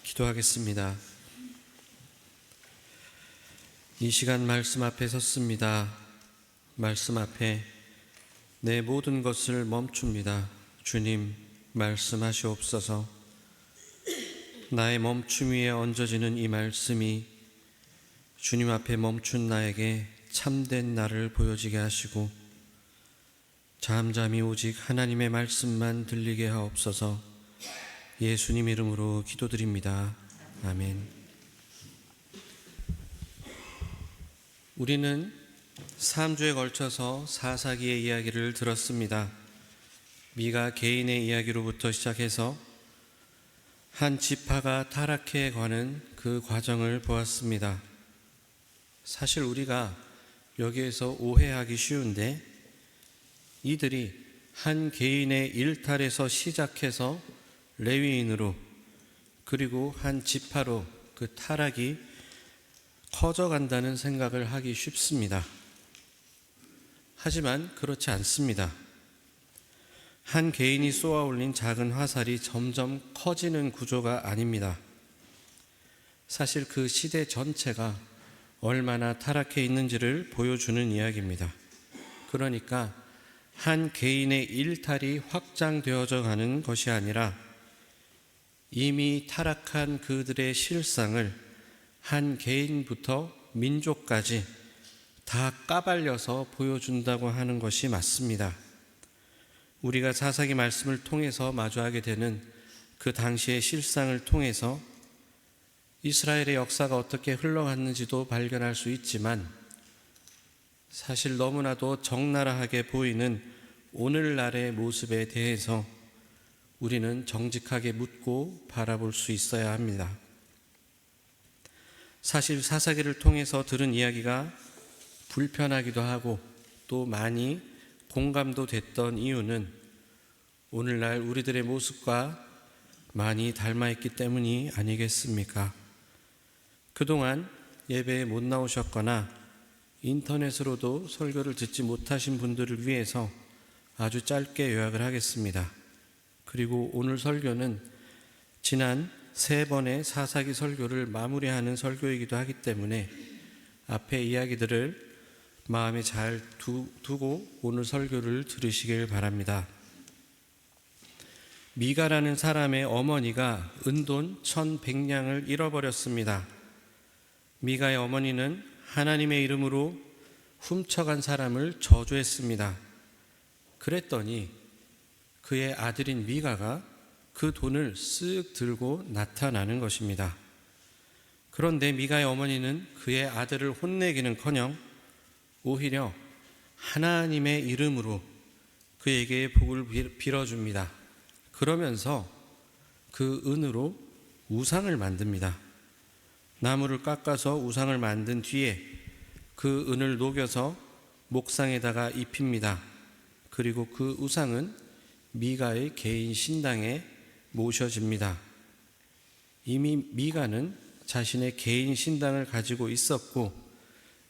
기도하겠습니다. 이 시간 말씀 앞에 섰습니다. 말씀 앞에 내 모든 것을 멈춥니다. 주님, 말씀하시옵소서. 나의 멈춤 위에 얹어지는 이 말씀이 주님 앞에 멈춘 나에게 참된 나를 보여지게 하시고 잠잠히 오직 하나님의 말씀만 들리게 하옵소서. 예수님 이름으로 기도드립니다. 아멘. 우리는 3주에 걸쳐서 사사기의 이야기를 들었습니다. 미가 개인의 이야기로부터 시작해서 한 지파가 타락해 가는 그 과정을 보았습니다. 사실 우리가 여기에서 오해하기 쉬운데 이들이 한 개인의 일탈에서 시작해서 레위인으로 그리고 한 지파로 그 타락이 커져간다는 생각을 하기 쉽습니다. 하지만 그렇지 않습니다. 한 개인이 쏘아 올린 작은 화살이 점점 커지는 구조가 아닙니다. 사실 그 시대 전체가 얼마나 타락해 있는지를 보여주는 이야기입니다. 그러니까 한 개인의 일탈이 확장되어져 가는 것이 아니라 이미 타락한 그들의 실상을 한 개인부터 민족까지 다 까발려서 보여준다고 하는 것이 맞습니다. 우리가 사사기 말씀을 통해서 마주하게 되는 그 당시의 실상을 통해서 이스라엘의 역사가 어떻게 흘러갔는지도 발견할 수 있지만 사실 너무나도 적나라하게 보이는 오늘날의 모습에 대해서 우리는 정직하게 묻고 바라볼 수 있어야 합니다. 사실 사사기를 통해서 들은 이야기가 불편하기도 하고 또 많이 공감도 됐던 이유는 오늘날 우리들의 모습과 많이 닮아있기 때문이 아니겠습니까? 그동안 예배에 못 나오셨거나 인터넷으로도 설교를 듣지 못하신 분들을 위해서 아주 짧게 요약을 하겠습니다. 그리고 오늘 설교는 지난 3번의 사사기 설교를 마무리하는 설교이기도 하기 때문에 앞에 이야기들을 마음에 잘 두고 오늘 설교를 들으시길 바랍니다. 미가라는 사람의 어머니가 은돈 1100냥을 잃어버렸습니다. 미가의 어머니는 하나님의 이름으로 훔쳐간 사람을 저주했습니다. 그랬더니 그의 아들인 미가가 그 돈을 쓱 들고 나타나는 것입니다. 그런데 미가의 어머니는 그의 아들을 혼내기는커녕 오히려 하나님의 이름으로 그에게 복을 빌어줍니다. 그러면서 그 은으로 우상을 만듭니다. 나무를 깎아서 우상을 만든 뒤에 그 은을 녹여서 목상에다가 입힙니다. 그리고 그 우상은 미가의 개인 신당에 모셔집니다. 이미 미가는 자신의 개인 신당을 가지고 있었고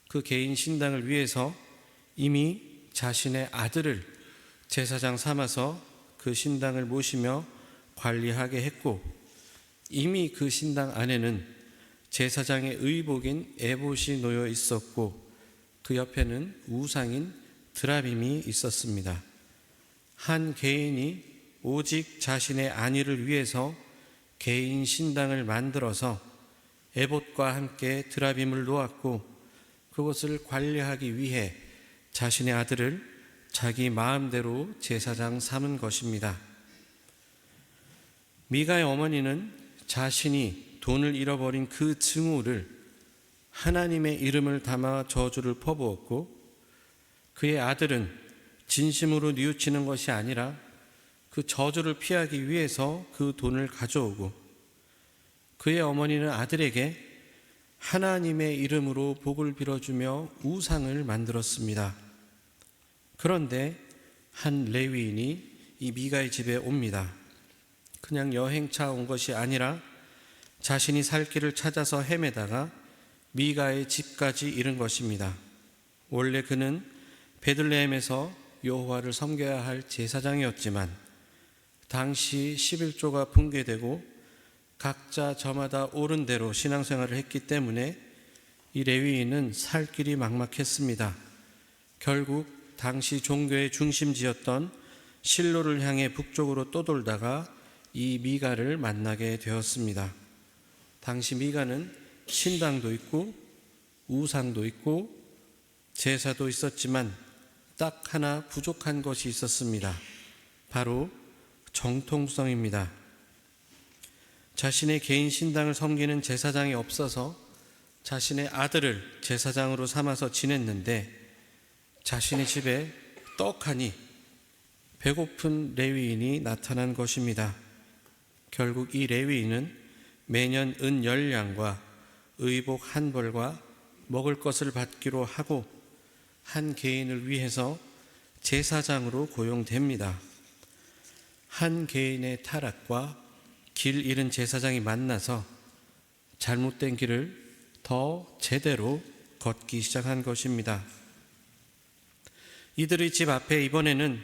그 개인 신당을 위해서 이미 자신의 아들을 제사장 삼아서 그 신당을 모시며 관리하게 했고 이미 그 신당 안에는 제사장의 의복인 에봇이 놓여 있었고 그 옆에는 우상인 드라빔이 있었습니다. 한 개인이 오직 자신의 안위를 위해서 개인 신당을 만들어서 에봇과 함께 드라빔을 놓았고 그것을 관리하기 위해 자신의 아들을 자기 마음대로 제사장 삼은 것입니다. 미가의 어머니는 자신이 돈을 잃어버린 그 증오를 하나님의 이름을 담아 저주를 퍼부었고 그의 아들은 진심으로 뉘우치는 것이 아니라 그 저주를 피하기 위해서 그 돈을 가져오고 그의 어머니는 아들에게 하나님의 이름으로 복을 빌어주며 우상을 만들었습니다. 그런데 한 레위인이 이 미가의 집에 옵니다. 그냥 여행차 온 것이 아니라 자신이 살 길을 찾아서 헤매다가 미가의 집까지 이른 것입니다. 원래 그는 베들레헴에서 여호와를 섬겨야 할 제사장이었지만 당시 11조가 붕괴되고 각자 저마다 옳은 대로 신앙생활을 했기 때문에 이 레위인은 살 길이 막막했습니다. 결국 당시 종교의 중심지였던 실로를 향해 북쪽으로 떠돌다가 이 미가를 만나게 되었습니다. 당시 미가는 신당도 있고 우상도 있고 제사도 있었지만 딱 하나 부족한 것이 있었습니다. 바로 정통성입니다. 자신의 개인 신당을 섬기는 제사장이 없어서 자신의 아들을 제사장으로 삼아서 지냈는데 자신의 집에 떡하니 배고픈 레위인이 나타난 것입니다. 결국 이 레위인은 매년 은 10냥과 의복 1벌과 먹을 것을 받기로 하고 한 개인을 위해서 제사장으로 고용됩니다. 한 개인의 타락과 길 잃은 제사장이 만나서 잘못된 길을 더 제대로 걷기 시작한 것입니다. 이들의 집 앞에 이번에는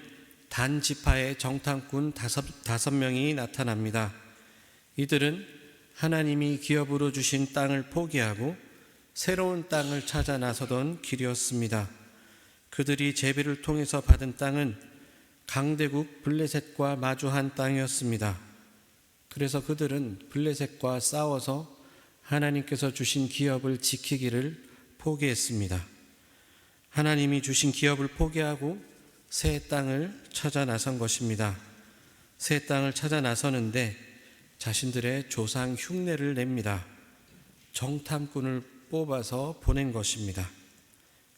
단지파의 정탐꾼 5명이 나타납니다. 이들은 하나님이 기업으로 주신 땅을 포기하고 새로운 땅을 찾아 나서던 길이었습니다. 그들이 제비를 통해서 받은 땅은 강대국 블레셋과 마주한 땅이었습니다. 그래서 그들은 블레셋과 싸워서 하나님께서 주신 기업을 지키기를 포기했습니다. 하나님이 주신 기업을 포기하고 새 땅을 찾아 나선 것입니다. 새 땅을 찾아 나서는데 자신들의 조상 흉내를 냅니다. 정탐꾼을 뽑아서 보낸 것입니다.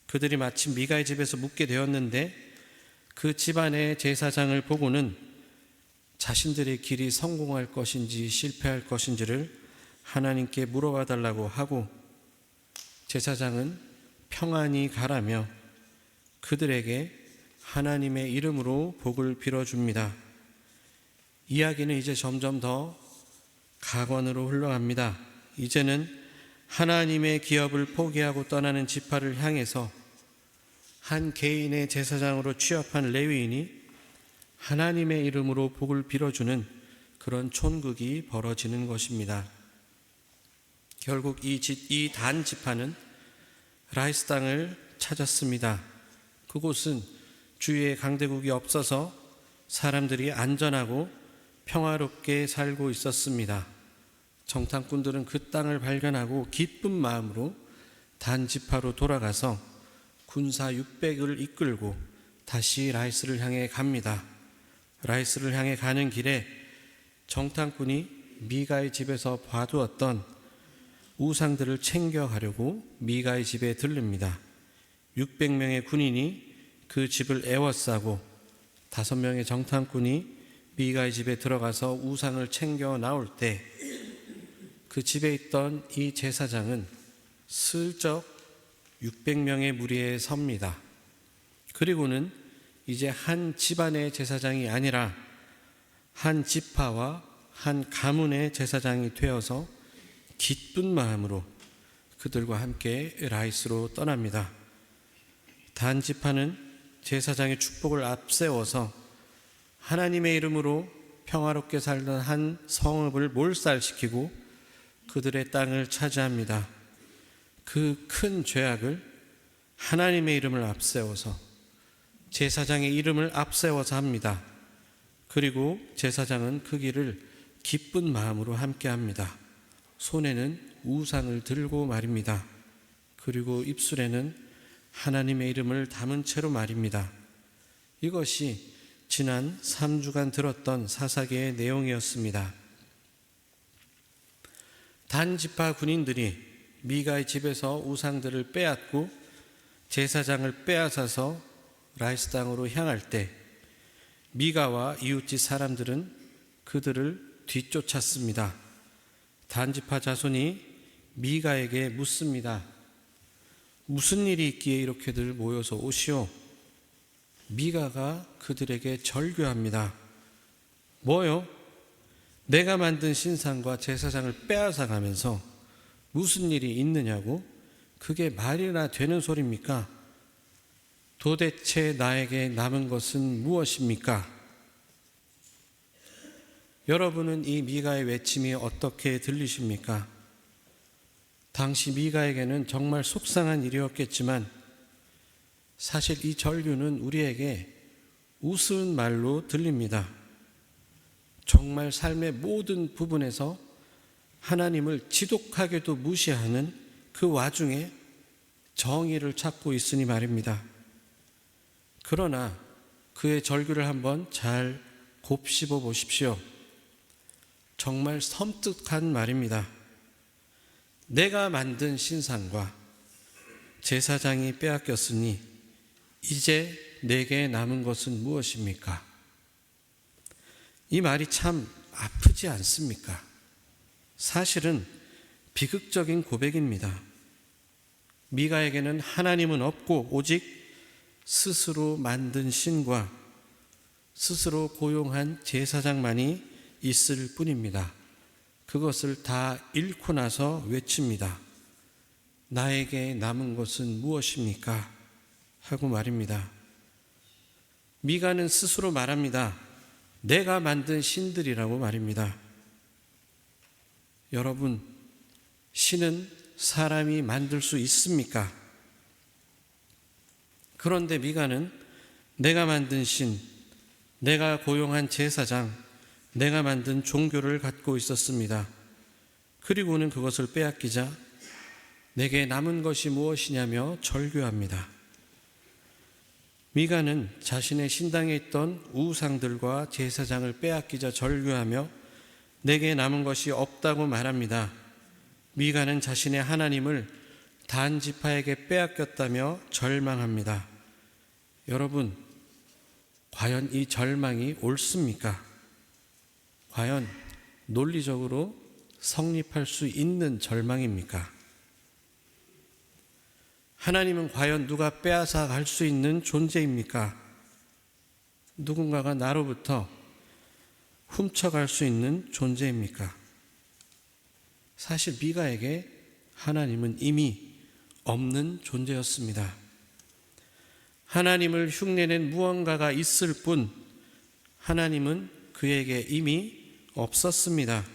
그들이 마침 미가의 집에서 묵게 되었는데 그 집안의 제사장을 보고는 자신들의 길이 성공할 것인지 실패할 것인지를 하나님께 물어봐 달라고 하고 제사장은 평안히 가라며 그들에게 하나님의 이름으로 복을 빌어줍니다. 이야기는 이제 점점 더 각원으로 흘러갑니다. 이제는 하나님의 기업을 포기하고 떠나는 지파를 향해서 한 개인의 제사장으로 취업한 레위인이 하나님의 이름으로 복을 빌어주는 그런 촌극이 벌어지는 것입니다. 결국 이 단 지파는 라이스 땅을 찾았습니다. 그곳은 주위에 강대국이 없어서 사람들이 안전하고 평화롭게 살고 있었습니다. 정탐꾼들은 그 땅을 발견하고 기쁜 마음으로 단 지파로 돌아가서 군사 600을 이끌고 다시 라이스를 향해 갑니다. 라이스를 향해 가는 길에 정탐꾼이 미가의 집에서 봐두었던 우상들을 챙겨가려고 미가의 집에 들릅니다. 600명의 군인이 그 집을 에워싸고 5명의 정탐꾼이 미가의 집에 들어가서 우상을 챙겨 나올 때 그 집에 있던 이 제사장은 슬쩍 600명의 무리에 섭니다. 그리고는 이제 한 집안의 제사장이 아니라 한 지파와 한 가문의 제사장이 되어서 기쁜 마음으로 그들과 함께 라이스로 떠납니다. 단 지파는 제사장의 축복을 앞세워서 하나님의 이름으로 평화롭게 살던 한 성읍을 몰살시키고 그들의 땅을 차지합니다. 그 큰 죄악을 하나님의 이름을 앞세워서 제사장의 이름을 앞세워서 합니다. 그리고 제사장은 그 길을 기쁜 마음으로 함께합니다. 손에는 우상을 들고 말입니다. 그리고 입술에는 하나님의 이름을 담은 채로 말입니다. 이것이 지난 3주간 들었던 사사기의 내용이었습니다. 단지파 군인들이 미가의 집에서 우상들을 빼앗고 제사장을 빼앗아서 라이스 땅으로 향할 때 미가와 이웃집 사람들은 그들을 뒤쫓았습니다. 단지파 자손이 미가에게 묻습니다. 무슨 일이 있기에 이렇게들 모여서 오시오? 미가가 그들에게 절규합니다. 뭐요? 내가 만든 신상과 제사장을 빼앗아 가면서 무슨 일이 있느냐고? 그게 말이나 되는 소리입니까? 도대체 나에게 남은 것은 무엇입니까? 여러분은 이 미가의 외침이 어떻게 들리십니까? 당시 미가에게는 정말 속상한 일이었겠지만 사실 이 절규는 우리에게 우스운 말로 들립니다. 정말 삶의 모든 부분에서 하나님을 지독하게도 무시하는 그 와중에 정의를 찾고 있으니 말입니다. 그러나 그의 절규를 한번 잘 곱씹어 보십시오. 정말 섬뜩한 말입니다. 내가 만든 신상과 제사장이 빼앗겼으니 이제 내게 남은 것은 무엇입니까? 이 말이 참 아프지 않습니까? 사실은 비극적인 고백입니다. 미가에게는 하나님은 없고 오직 스스로 만든 신과 스스로 고용한 제사장만이 있을 뿐입니다. 그것을 다 잃고 나서 외칩니다. 나에게 남은 것은 무엇입니까? 하고 말입니다. 미가는 스스로 말합니다. 내가 만든 신들이라고 말입니다. 여러분, 신은 사람이 만들 수 있습니까? 그런데 미가는 내가 만든 신, 내가 고용한 제사장, 내가 만든 종교를 갖고 있었습니다. 그리고는 그것을 빼앗기자 내게 남은 것이 무엇이냐며 절규합니다. 미가는 자신의 신당에 있던 우상들과 제사장을 빼앗기자 절규하며 내게 남은 것이 없다고 말합니다. 미가는 자신의 하나님을 단 지파에게 빼앗겼다며 절망합니다. 여러분, 과연 이 절망이 옳습니까? 과연 논리적으로 성립할 수 있는 절망입니까? 하나님은 과연 누가 빼앗아 갈 수 있는 존재입니까? 누군가가 나로부터 훔쳐갈 수 있는 존재입니까? 사실 미가에게 하나님은 이미 없는 존재였습니다. 하나님을 흉내낸 무언가가 있을 뿐 하나님은 그에게 이미 없었습니다.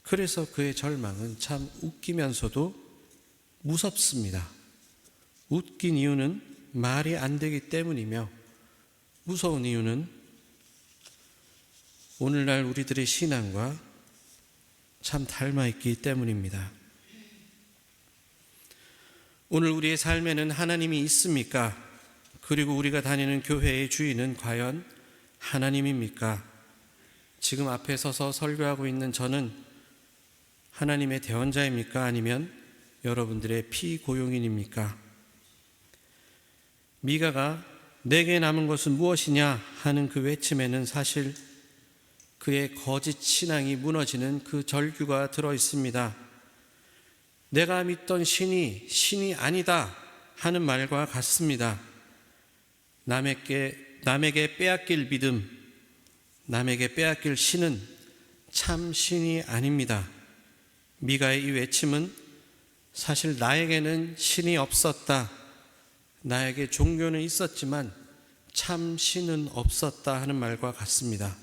그래서 그의 절망은 참 웃기면서도 무섭습니다. 웃긴 이유는 말이 안 되기 때문이며 무서운 이유는 오늘날 우리들의 신앙과 참 닮아있기 때문입니다. 오늘 우리의 삶에는 하나님이 있습니까? 그리고 우리가 다니는 교회의 주인은 과연 하나님입니까? 지금 앞에 서서 설교하고 있는 저는 하나님의 대언자입니까? 아니면 여러분들의 피고용인입니까? 미가가 내게 남은 것은 무엇이냐 하는 그 외침에는 사실 그의 거짓 신앙이 무너지는 그 절규가 들어 있습니다. 내가 믿던 신이 아니다 하는 말과 같습니다. 남에게 빼앗길 믿음, 남에게 빼앗길 신은 참 신이 아닙니다. 미가의 이 외침은 사실 나에게는 신이 없었다, 나에게 종교는 있었지만 참 신은 없었다 하는 말과 같습니다.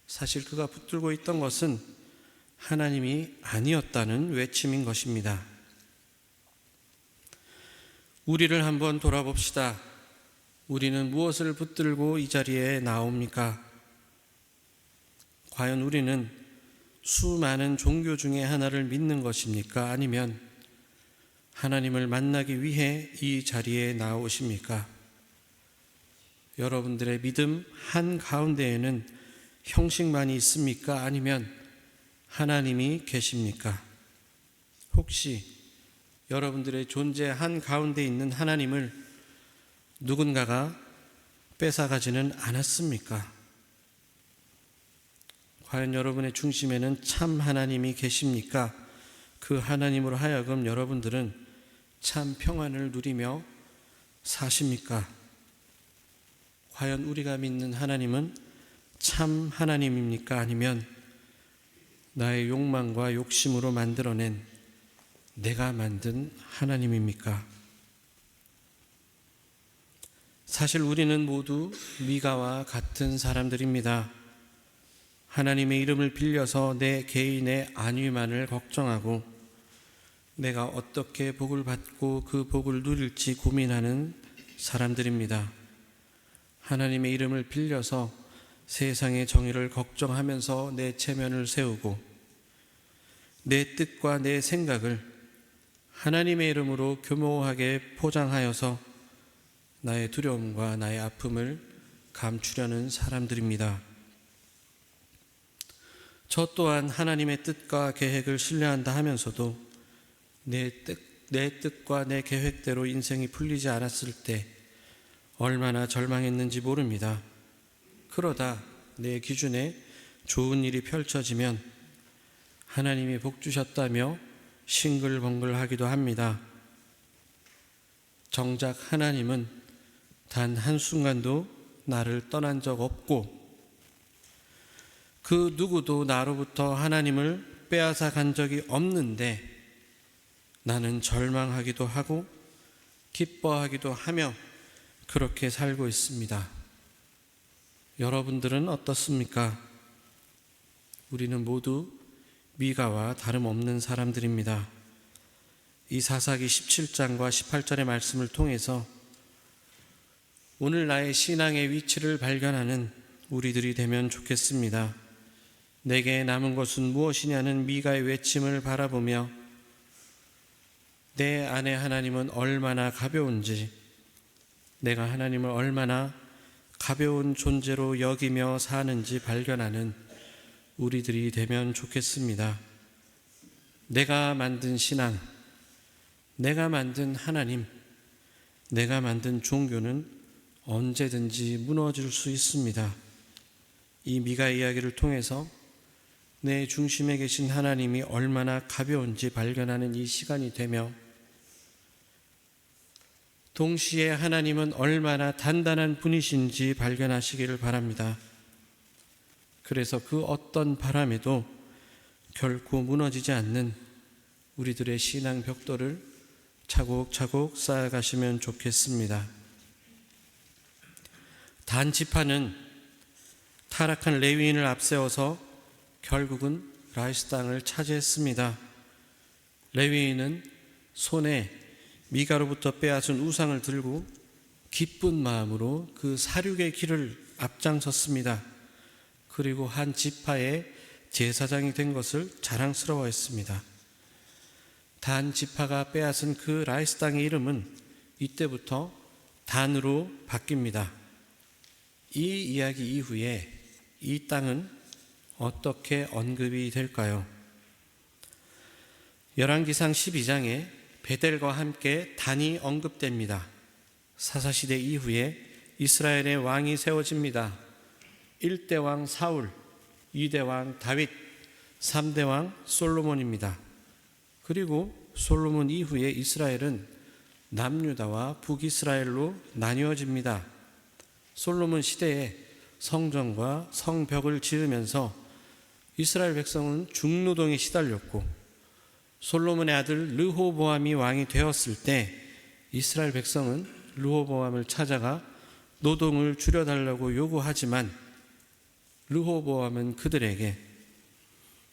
사실 그가 붙들고 있던 것은 하나님이 아니었다는 외침인 것입니다. 우리를 한번 돌아봅시다. 우리는 무엇을 붙들고 이 자리에 나옵니까? 과연 우리는 수많은 종교 중에 하나를 믿는 것입니까? 아니면 하나님을 만나기 위해 이 자리에 나오십니까? 여러분들의 믿음 한가운데에는 형식만이 있습니까? 아니면 하나님이 계십니까? 혹시 여러분들의 존재 한가운데 있는 하나님을 누군가가 뺏어가지는 않았습니까? 과연 여러분의 중심에는 참 하나님이 계십니까? 그 하나님으로 하여금 여러분들은 참 평안을 누리며 사십니까? 과연 우리가 믿는 하나님은 참 하나님입니까? 아니면 나의 욕망과 욕심으로 만들어낸 내가 만든 하나님입니까? 사실 우리는 모두 미가와 같은 사람들입니다. 하나님의 이름을 빌려서 내 개인의 안위만을 걱정하고 내가 어떻게 복을 받고 그 복을 누릴지 고민하는 사람들입니다. 하나님의 이름을 빌려서 세상의 정의를 걱정하면서 내 체면을 세우고 내 뜻과 내 생각을 하나님의 이름으로 교묘하게 포장하여서 나의 두려움과 나의 아픔을 감추려는 사람들입니다. 저 또한 하나님의 뜻과 계획을 신뢰한다 하면서도 내 뜻과 내 계획대로 인생이 풀리지 않았을 때 얼마나 절망했는지 모릅니다. 그러다 내 기준에 좋은 일이 펼쳐지면 하나님이 복 주셨다며 싱글벙글하기도 합니다. 정작 하나님은 단 한순간도 나를 떠난 적 없고 그 누구도 나로부터 하나님을 빼앗아 간 적이 없는데 나는 절망하기도 하고 기뻐하기도 하며 그렇게 살고 있습니다. 여러분들은 어떻습니까? 우리는 모두 미가와 다름없는 사람들입니다. 이 사사기 17장과 18절의 말씀을 통해서 오늘 나의 신앙의 위치를 발견하는 우리들이 되면 좋겠습니다. 내게 남은 것은 무엇이냐는 미가의 외침을 바라보며 내 안에 하나님은 얼마나 가벼운지, 내가 하나님을 얼마나 가벼운 존재로 여기며 사는지 발견하는 우리들이 되면 좋겠습니다. 내가 만든 신앙, 내가 만든 하나님, 내가 만든 종교는 언제든지 무너질 수 있습니다. 이 미가의 이야기를 통해서 내 중심에 계신 하나님이 얼마나 가벼운지 발견하는 이 시간이 되며 동시에 하나님은 얼마나 단단한 분이신지 발견하시기를 바랍니다. 그래서 그 어떤 바람에도 결코 무너지지 않는 우리들의 신앙 벽돌을 차곡차곡 쌓아가시면 좋겠습니다. 단 지파는 타락한 레위인을 앞세워서 결국은 라이스 땅을 차지했습니다. 레위인은 손에 미가로부터 빼앗은 우상을 들고 기쁜 마음으로 그 사륙의 길을 앞장섰습니다. 그리고 한 지파의 제사장이 된 것을 자랑스러워했습니다. 단 지파가 빼앗은 그 라이스 땅의 이름은 이때부터 단으로 바뀝니다. 이 이야기 이후에 이 땅은 어떻게 언급이 될까요? 열왕기상 12장에 베델과 함께 단이 언급됩니다. 사사시대 이후에 이스라엘의 왕이 세워집니다. 1대 왕 사울, 2대 왕 다윗, 3대 왕 솔로몬입니다. 그리고 솔로몬 이후에 이스라엘은 남유다와 북이스라엘로 나뉘어집니다. 솔로몬 시대에 성전과 성벽을 지으면서 이스라엘 백성은 중노동에 시달렸고 솔로몬의 아들 르호보암이 왕이 되었을 때 이스라엘 백성은 르호보암을 찾아가 노동을 줄여달라고 요구하지만 르호보암은 그들에게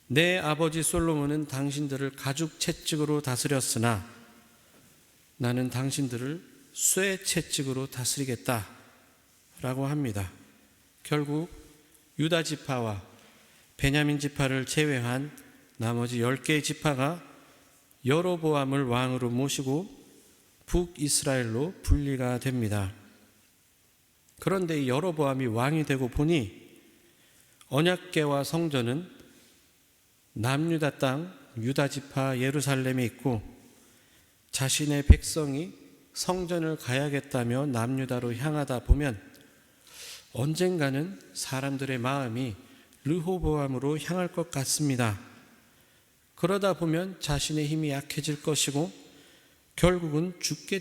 내 아버지 솔로몬은 당신들을 가죽 채찍으로 다스렸으나 나는 당신들을 쇠 채찍으로 다스리겠다 라고 합니다. 결국 유다 지파와 베냐민 지파를 제외한 나머지 10개의 지파가 여로보암을 왕으로 모시고 북이스라엘로 분리가 됩니다. 그런데 이 여로보암이 왕이 되고 보니 언약궤와 성전은 남유다 땅 유다 지파 예루살렘에 있고 자신의 백성이 성전을 가야겠다며 남유다로 향하다 보면 언젠가는 사람들의 마음이 르호보암으로 향할 것 같습니다. 그러다 보면 자신의 힘이 약해질 것이고 결국은 죽게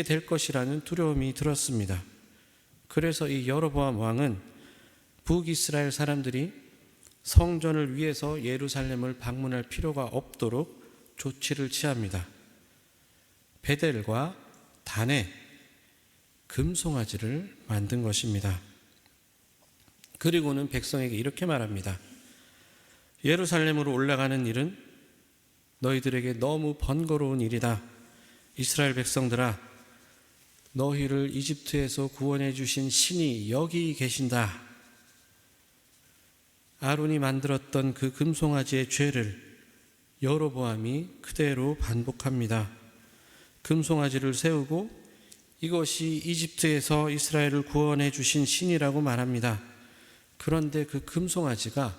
될 것이라는 두려움이 들었습니다. 그래서 이 여로보암 왕은 북이스라엘 사람들이 성전을 위해서 예루살렘을 방문할 필요가 없도록 조치를 취합니다. 베델과 단에 금송아지를 만든 것입니다. 그리고는 백성에게 이렇게 말합니다. 예루살렘으로 올라가는 일은 너희들에게 너무 번거로운 일이다. 이스라엘 백성들아, 너희를 이집트에서 구원해 주신 신이 여기 계신다. 아론이 만들었던 그 금송아지의 죄를 여로보암이 그대로 반복합니다. 금송아지를 세우고 이것이 이집트에서 이스라엘을 구원해 주신 신이라고 말합니다. 그런데 그 금송아지가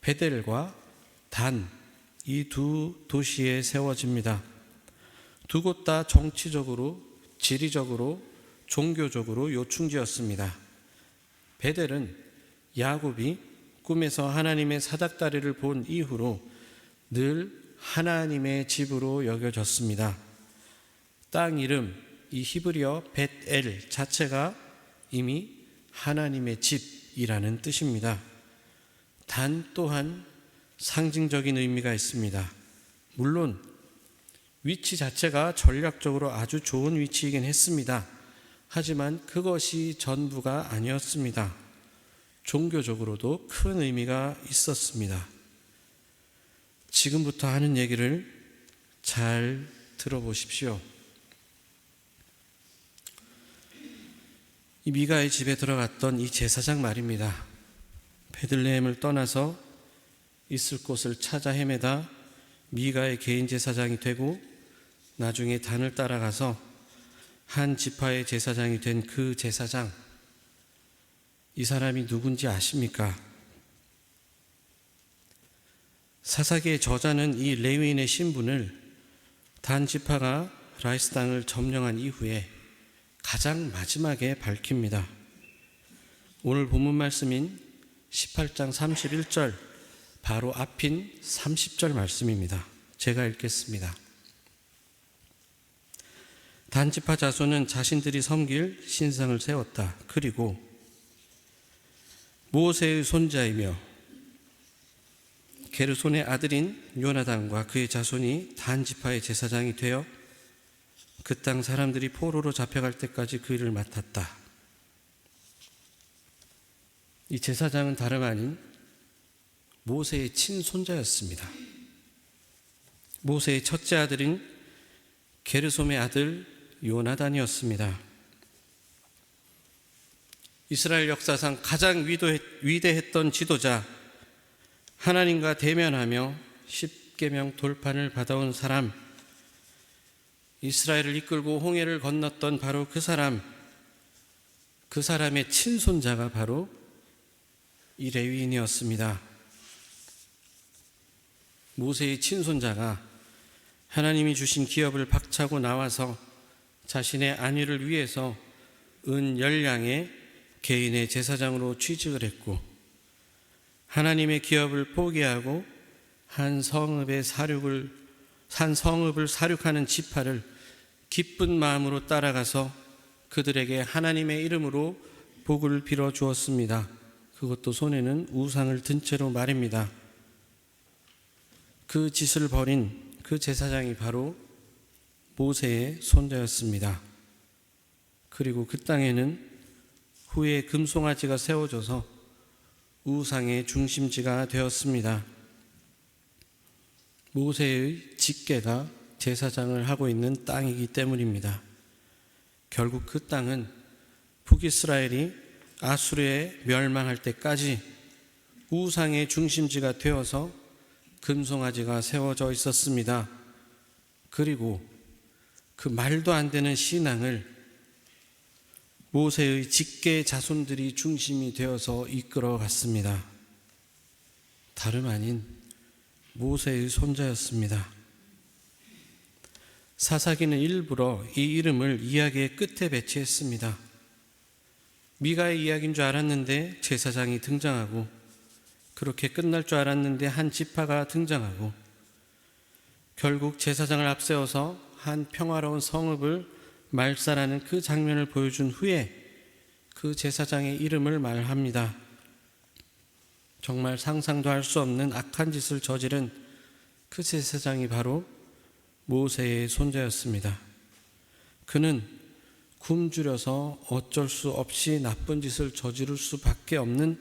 베델과 단, 이 두 도시에 세워집니다. 두 곳 다 정치적으로, 지리적으로, 종교적으로 요충지였습니다. 베델은 야곱이 꿈에서 하나님의 사닥다리를 본 이후로 늘 하나님의 집으로 여겨졌습니다. 땅 이름, 이 히브리어 벳엘 자체가 이미 하나님의 집이라는 뜻입니다. 단 또한 상징적인 의미가 있습니다. 물론 위치 자체가 전략적으로 아주 좋은 위치이긴 했습니다. 하지만 그것이 전부가 아니었습니다. 종교적으로도 큰 의미가 있었습니다. 지금부터 하는 얘기를 잘 들어보십시오. 이 미가의 집에 들어갔던 이 제사장 말입니다. 베들레헴을 떠나서 있을 곳을 찾아 헤매다 미가의 개인 제사장이 되고 나중에 단을 따라가서 한 지파의 제사장이 된 그 제사장, 이 사람이 누군지 아십니까? 사사기의 저자는 이 레위인의 신분을 단 지파가 라이스 땅을 점령한 이후에 가장 마지막에 밝힙니다. 오늘 본문 말씀인 18장 31절 바로 앞인 30절 말씀입니다. 제가 읽겠습니다. 단 지파 자손은 자신들이 섬길 신상을 세웠다. 그리고 모세의 손자이며 게르손의 아들인 요나단과 그의 자손이 단 지파의 제사장이 되어 그 땅 사람들이 포로로 잡혀갈 때까지 그 일을 맡았다. 이 제사장은 다름 아닌 모세의 친손자였습니다. 모세의 첫째 아들인 게르솜의 아들 요나단이었습니다. 이스라엘 역사상 가장 위대했던 지도자, 하나님과 대면하며 십계명 돌판을 받아온 사람, 이스라엘을 이끌고 홍해를 건넜던 바로 그 사람, 그 사람의 친손자가 바로 이 레위인이었습니다. 모세의 친손자가 하나님이 주신 기업을 박차고 나와서 자신의 안위를 위해서 은 10량의 개인의 제사장으로 취직을 했고, 하나님의 기업을 포기하고 한 성읍을 사륙하는 지파를 기쁜 마음으로 따라가서 그들에게 하나님의 이름으로 복을 빌어 주었습니다. 그것도 손에는 우상을 든 채로 말입니다. 그 짓을 벌인 그 제사장이 바로 모세의 손자였습니다. 그리고 그 땅에는 후에 금송아지가 세워져서 우상의 중심지가 되었습니다. 모세의 직계가 제사장을 하고 있는 땅이기 때문입니다. 결국 그 땅은 북이스라엘이 아수르에 멸망할 때까지 우상의 중심지가 되어서 금송아지가 세워져 있었습니다. 그리고 그 말도 안 되는 신앙을 모세의 직계 자손들이 중심이 되어서 이끌어 갔습니다. 다름 아닌 모세의 손자였습니다. 사사기는 일부러 이 이름을 이야기의 끝에 배치했습니다. 미가의 이야기인 줄 알았는데 제사장이 등장하고, 그렇게 끝날 줄 알았는데 한 지파가 등장하고, 결국 제사장을 앞세워서 한 평화로운 성읍을 말살하는 그 장면을 보여준 후에 그 제사장의 이름을 말합니다. 정말 상상도 할 수 없는 악한 짓을 저지른 그 제사장이 바로 모세의 손자였습니다. 그는 굶주려서 어쩔 수 없이 나쁜 짓을 저지를 수밖에 없는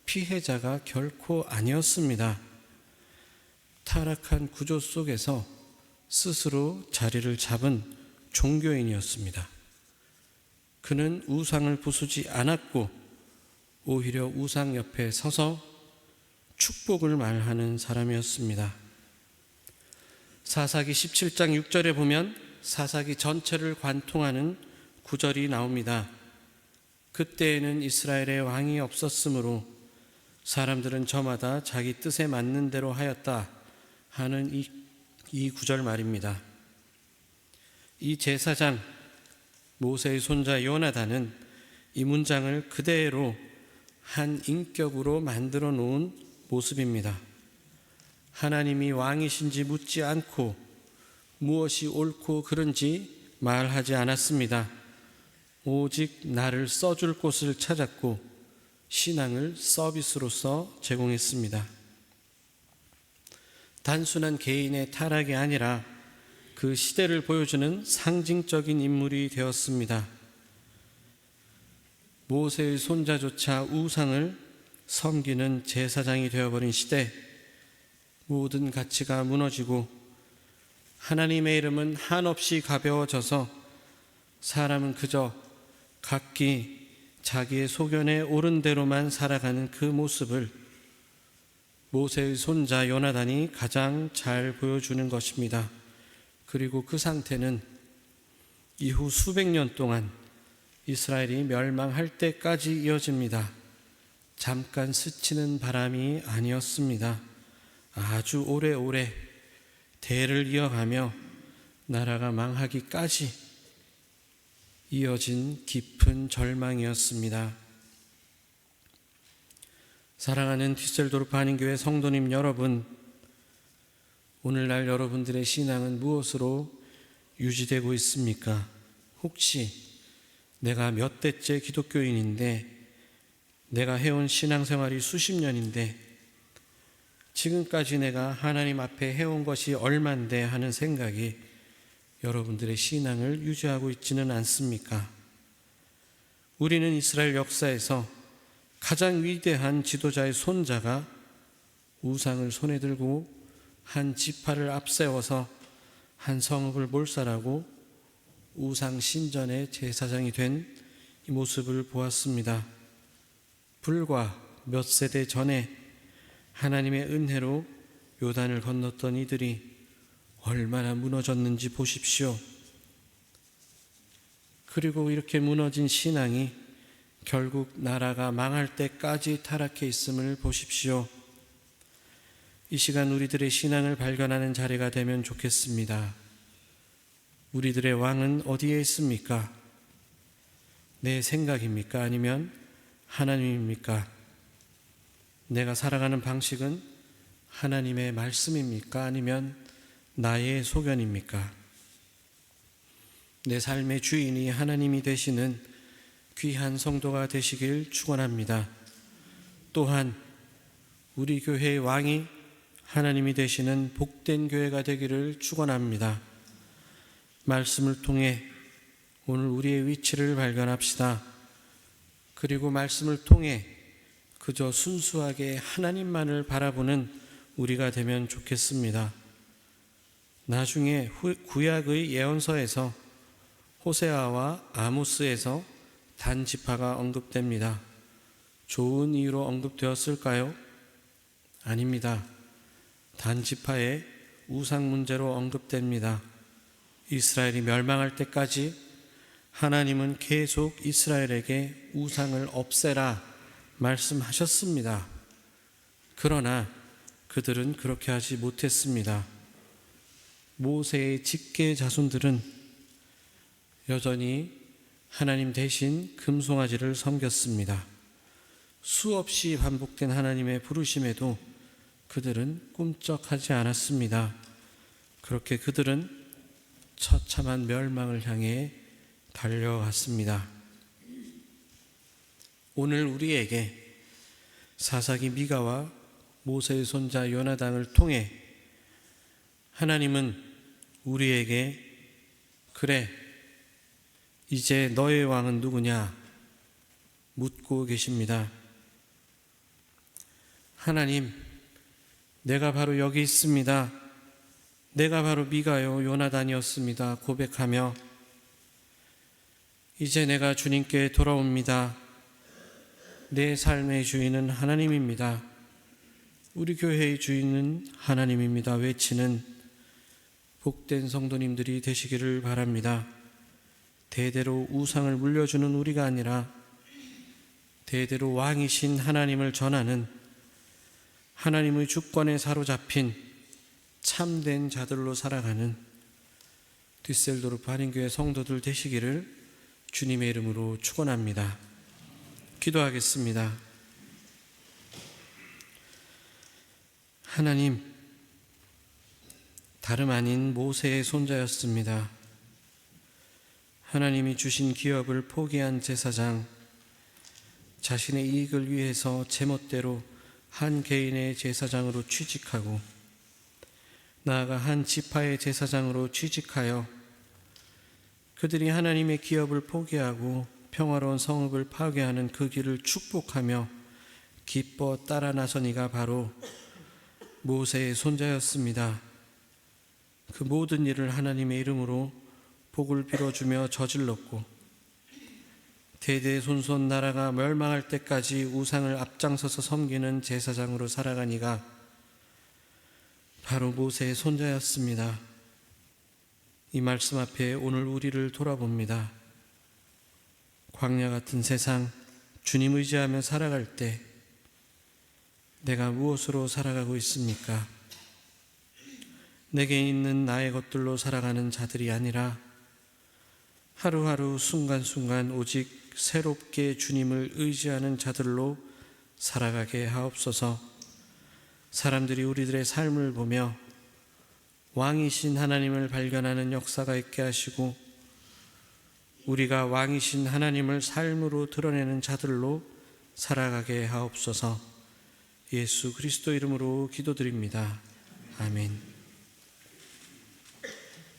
피해자가 결코 아니었습니다. 타락한 구조 속에서 스스로 자리를 잡은 종교인이었습니다. 그는 우상을 부수지 않았고 오히려 우상 옆에 서서 축복을 말하는 사람이었습니다. 사사기 17장 6절에 보면 사사기 전체를 관통하는 구절이 나옵니다. 그때에는 이스라엘에 왕이 없었으므로 사람들은 저마다 자기 뜻에 맞는 대로 하였다 하는 이 구절 말입니다. 이 제사장 모세의 손자 요나단은 이 문장을 그대로 한 인격으로 만들어 놓은 모습입니다. 하나님이 왕이신지 묻지 않고 무엇이 옳고 그른지 말하지 않았습니다. 오직 나를 써줄 곳을 찾았고 신앙을 서비스로서 제공했습니다. 단순한 개인의 타락이 아니라 그 시대를 보여주는 상징적인 인물이 되었습니다. 모세의 손자조차 우상을 섬기는 제사장이 되어버린 시대, 모든 가치가 무너지고 하나님의 이름은 한없이 가벼워져서 사람은 그저 각기 자기의 소견에 옳은 대로만 살아가는 그 모습을 모세의 손자 요나단이 가장 잘 보여주는 것입니다. 그리고 그 상태는 이후 수백 년 동안 이스라엘이 멸망할 때까지 이어집니다. 잠깐 스치는 바람이 아니었습니다. 아주 오래오래 대를 이어가며 나라가 망하기까지 이어진 깊은 절망이었습니다. 사랑하는 디셀도르프 한인교회 성도님 여러분, 오늘날 여러분들의 신앙은 무엇으로 유지되고 있습니까? 혹시 내가 몇 대째 기독교인인데, 내가 해온 신앙생활이 수십 년인데 지금까지 내가 하나님 앞에 해온 것이 얼만데 하는 생각이 여러분들의 신앙을 유지하고 있지는 않습니까? 우리는 이스라엘 역사에서 가장 위대한 지도자의 손자가 우상을 손에 들고 한 지파를 앞세워서 한 성읍을 몰살하고 우상 신전의 제사장이 된 이 모습을 보았습니다. 불과 몇 세대 전에 하나님의 은혜로 요단을 건넜던 이들이 얼마나 무너졌는지 보십시오. 그리고 이렇게 무너진 신앙이 결국 나라가 망할 때까지 타락해 있음을 보십시오. 이 시간 우리들의 신앙을 발견하는 자리가 되면 좋겠습니다. 우리들의 왕은 어디에 있습니까? 내 생각입니까? 아니면 하나님입니까? 내가 살아가는 방식은 하나님의 말씀입니까? 아니면 나의 소견입니까? 내 삶의 주인이 하나님이 되시는 귀한 성도가 되시길 축원합니다. 또한 우리 교회의 왕이 하나님이 되시는 복된 교회가 되기를 축원합니다. 말씀을 통해 오늘 우리의 위치를 발견합시다. 그리고 말씀을 통해 그저 순수하게 하나님만을 바라보는 우리가 되면 좋겠습니다. 나중에 구약의 예언서에서 호세아와 아모스에서 단지파가 언급됩니다. 좋은 이유로 언급되었을까요? 아닙니다. 단지파의 우상 문제로 언급됩니다. 이스라엘이 멸망할 때까지 하나님은 계속 이스라엘에게 우상을 없애라 말씀하셨습니다. 그러나 그들은 그렇게 하지 못했습니다. 모세의 직계 자손들은 여전히 하나님 대신 금송아지를 섬겼습니다. 수없이 반복된 하나님의 부르심에도 그들은 꿈쩍하지 않았습니다. 그렇게 그들은 처참한 멸망을 향해 달려갔습니다. 오늘 우리에게 사사기 미가와 모세의 손자 요나단을 통해 하나님은 우리에게 그래, 이제 너의 왕은 누구냐 묻고 계십니다. 하나님, 내가 바로 여기 있습니다. 내가 바로 미가요 요나단이었습니다. 고백하며 이제 내가 주님께 돌아옵니다. 내 삶의 주인은 하나님입니다. 우리 교회의 주인은 하나님입니다. 외치는 복된 성도님들이 되시기를 바랍니다. 대대로 우상을 물려주는 우리가 아니라 대대로 왕이신 하나님을 전하는 하나님의 주권에 사로잡힌 참된 자들로 살아가는 뒤셀도르프 한인교회 성도들 되시기를 주님의 이름으로 축원합니다. 기도하겠습니다. 하나님, 다름 아닌 모세의 손자였습니다. 하나님이 주신 기업을 포기한 제사장, 자신의 이익을 위해서 제멋대로 한 개인의 제사장으로 취직하고 나아가 한 지파의 제사장으로 취직하여 그들이 하나님의 기업을 포기하고 평화로운 성읍을 파괴하는 그 길을 축복하며 기뻐 따라 나선 이가 바로 모세의 손자였습니다. 그 모든 일을 하나님의 이름으로 복을 빌어주며 저질렀고 대대손손 나라가 멸망할 때까지 우상을 앞장서서 섬기는 제사장으로 살아간 이가 바로 모세의 손자였습니다. 이 말씀 앞에 오늘 우리를 돌아봅니다. 광야 같은 세상, 주님 의지하며 살아갈 때 내가 무엇으로 살아가고 있습니까? 내게 있는 나의 것들로 살아가는 자들이 아니라 하루하루 순간순간 오직 새롭게 주님을 의지하는 자들로 살아가게 하옵소서. 사람들이 우리들의 삶을 보며 왕이신 하나님을 발견하는 역사가 있게 하시고 우리가 왕이신 하나님을 삶으로 드러내는 자들로 살아가게 하옵소서. 예수 그리스도 이름으로 기도드립니다. 아멘.